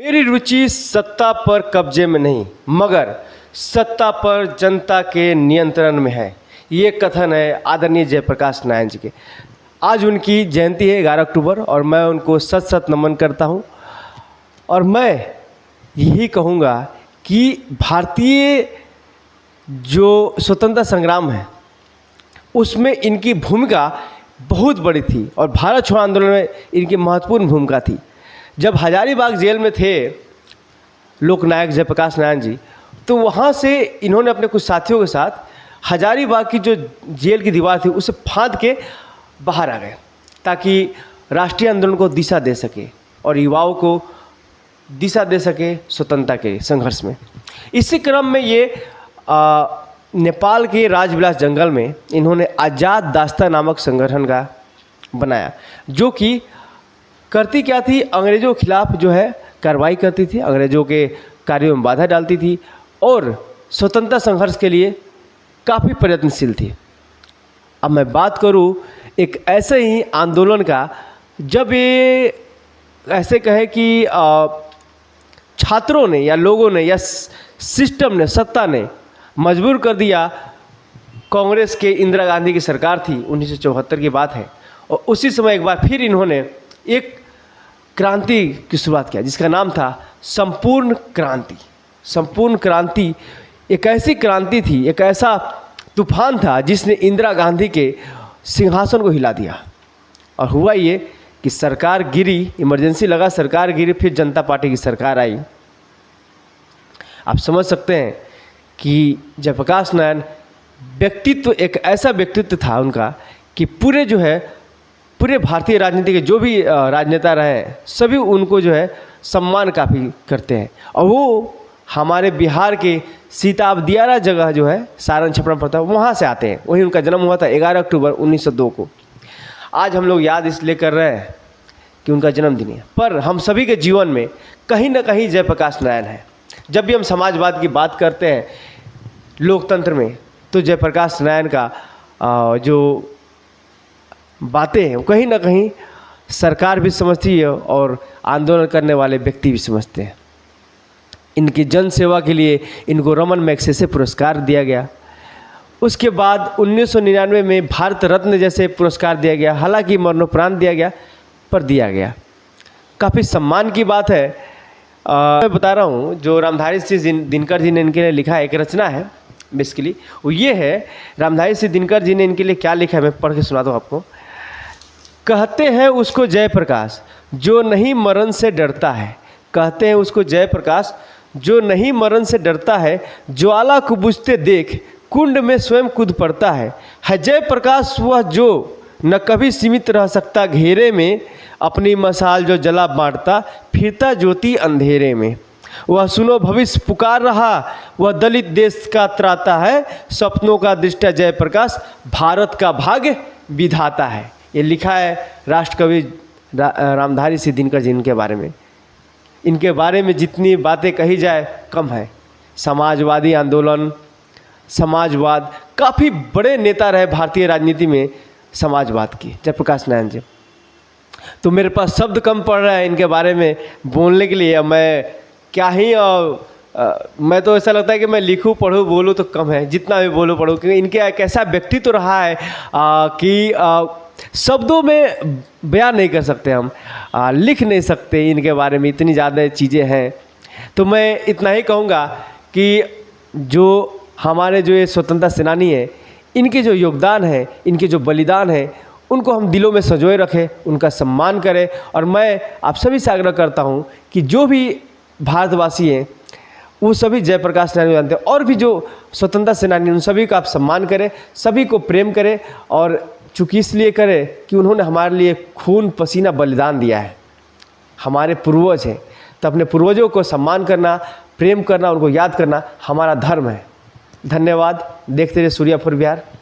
मेरी रुचि सत्ता पर कब्जे में नहीं मगर सत्ता पर जनता के नियंत्रण में है। ये कथन है आदरणीय जयप्रकाश नारायण जी के। आज उनकी जयंती है 11 अक्टूबर और मैं उनको सत सत नमन करता हूँ। और मैं यही कहूँगा कि भारतीय जो स्वतंत्रता संग्राम है उसमें इनकी भूमिका बहुत बड़ी थी और भारत छोड़ो आंदोलन में इनकी महत्वपूर्ण भूमिका थी। जब हजारीबाग जेल में थे लोकनायक जयप्रकाश नारायण जी, तो वहाँ से इन्होंने अपने कुछ साथियों के साथ हजारीबाग की जो जेल की दीवार थी उसे फांद के बाहर आ गए ताकि राष्ट्रीय आंदोलन को दिशा दे सके और युवाओं को दिशा दे सके स्वतंत्रता के संघर्ष में। इसी क्रम में ये नेपाल के राजविलास जंगल में इन्होंने आज़ाद दास्ता नामक संगठन का बनाया, जो कि करती क्या थी, अंग्रेज़ों के खिलाफ जो है कार्रवाई करती थी, अंग्रेज़ों के कार्यों में बाधा डालती थी और स्वतंत्रता संघर्ष के लिए काफ़ी प्रयत्नशील थी। अब मैं बात करूं एक ऐसे ही आंदोलन का जब ये ऐसे कहे कि छात्रों ने या लोगों ने या सिस्टम ने, सत्ता ने मजबूर कर दिया। कांग्रेस के इंदिरा गांधी की सरकार थी, 1974 की बात है, और उसी समय एक बार फिर इन्होंने एक क्रांति की शुरुआत किया जिसका नाम था संपूर्ण क्रांति। संपूर्ण क्रांति एक ऐसी क्रांति थी, एक ऐसा तूफान था जिसने इंदिरा गांधी के सिंहासन को हिला दिया। और हुआ ये कि सरकार गिरी, इमरजेंसी लगा, सरकार गिरी, फिर जनता पार्टी की सरकार आई। आप समझ सकते हैं कि जयप्रकाश नारायण व्यक्तित्व एक ऐसा व्यक्तित्व था उनका कि पूरे भारतीय राजनीति के जो भी राजनेता रहे सभी उनको जो है सम्मान काफ़ी करते हैं। और वो हमारे बिहार के सीताब दियारा जगह जो है सारण छपरा पड़ता है, वहाँ से आते हैं। वहीं उनका जन्म हुआ था 11 अक्टूबर 1902 को। आज हम लोग याद इसलिए कर रहे हैं कि उनका जन्मदिन है, पर हम सभी के जीवन में कहीं ना कहीं जयप्रकाश नारायण है। जब भी हम समाजवाद की बात करते हैं लोकतंत्र में, तो जयप्रकाश नारायण का जो बातें हैं वो कहीं ना कहीं सरकार भी समझती है और आंदोलन करने वाले व्यक्ति भी समझते हैं। इनकी जन सेवा के लिए इनको रमन मैग्सेसे पुरस्कार दिया गया। उसके बाद 1999 में भारत रत्न जैसे पुरस्कार दिया गया, हालांकि मरणोपरांत दिया गया पर दिया गया। काफ़ी सम्मान की बात है। मैं बता रहा हूँ जो रामधारी सिंह दिनकर जी ने इनके लिए लिखा है, एक रचना है बेसिकली, वो ये है। रामधारी सिंह दिनकर जी ने इनके लिए क्या लिखा है मैं पढ़ के सुनाता हूँ आपको। कहते हैं उसको जयप्रकाश जो नहीं मरण से डरता है, कहते हैं उसको जयप्रकाश जो नहीं मरण से डरता है, ज्वाला को बुझते देख कुंड में स्वयं कूद पड़ता है जयप्रकाश वह जो न कभी सीमित रह सकता घेरे में, अपनी मशाल जो जला बांटता फिरता ज्योति अंधेरे में। वह सुनो भविष्य पुकार रहा, वह दलित देश का त्राता है, सपनों का दृष्टा जयप्रकाश भारत का भाग्य विधाता है। ये लिखा है राष्ट्रकवि रामधारी सिंह दिनकर जी के बारे में। इनके बारे में जितनी बातें कही जाए कम है। समाजवादी आंदोलन, समाजवाद, काफ़ी बड़े नेता रहे भारतीय राजनीति में समाजवाद की जयप्रकाश नारायण जी। तो मेरे पास शब्द कम पड़ रहा है इनके बारे में बोलने के लिए। मैं क्या ही मैं तो ऐसा लगता है कि मैं लिखूं पढ़ूं बोलूं तो कम है, जितना भी बोलूं पढ़ूं, क्योंकि इनके एक ऐसा व्यक्तित्व तो रहा है कि शब्दों में बयान नहीं कर सकते हम, लिख नहीं सकते इनके बारे में, इतनी ज़्यादा चीज़ें हैं। तो मैं इतना ही कहूँगा कि जो हमारे जो ये स्वतंत्रता सेनानी है, इनके जो योगदान है, इनके जो बलिदान है, उनको हम दिलों में संजोए रखें, उनका सम्मान करें। और मैं आप सभी से आग्रह करता हूँ कि जो भी भारतवासी हैं वो सभी जयप्रकाश नारायण जानते हैं, और भी जो स्वतंत्रता सेनानी उन सभी का आप सम्मान करें, सभी को प्रेम करें। और चूँकि इसलिए करें कि उन्होंने हमारे लिए खून पसीना बलिदान दिया है, हमारे पूर्वज हैं, तो अपने पूर्वजों को सम्मान करना, प्रेम करना, उनको याद करना हमारा धर्म है। धन्यवाद। देखते रहिए सूर्यापुर बिहार।